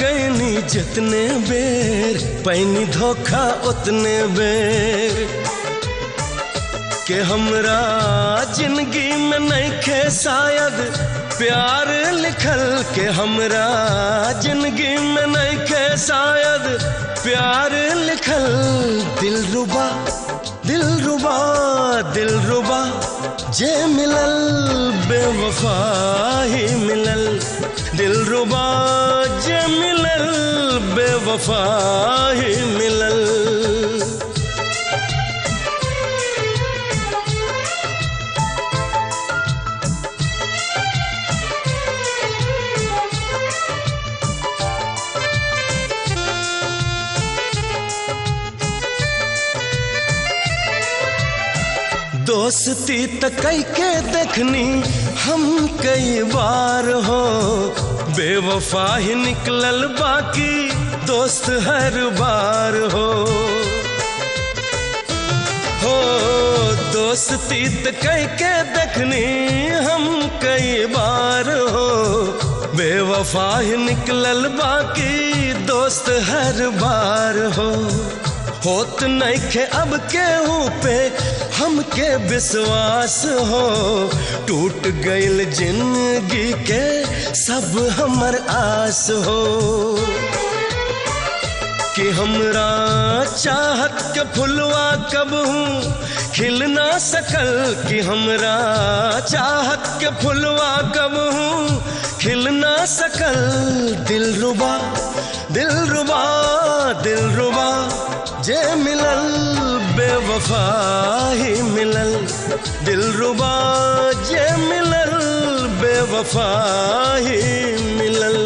गईनी जितने बेर, पैनी धोखा उतने बेर के हमरा जिंदगी में नइखे शायद प्यार लिखल, के हमरा जिंदगी में नइखे शायद प्यार लिखल। दिलरुबा दिलरुबा दिलरुबा जे मिलल बेवफा ही मिलल, दिलरुबा जे मिलल बेवफा ही मिलल। दोस्ती त कई के देखनी हम कई बार हो, बेवफा ही निकलल बाकी दोस्त हर बार हो। दोस्ती त कई के देखनी हम कई बार हो, बेवफा ही निकलल बाकी दोस्त हर बार हो। होत नइखे अब केहू पे हमके विश्वास हो, टूट गइल जिंदगी के सब हमर आस हो। कि हमरा चाहत के फुलवा कब हूँ खिल ना सकल, कि हमरा चाहत के फुलवा कब हूँ खिल ना सकल। दिलरुबा दिलरुबा दिलरुबा जे मिलल बेवफा ही मिलल, दिलरुबा जे मिलल बेवफा ही मिलल।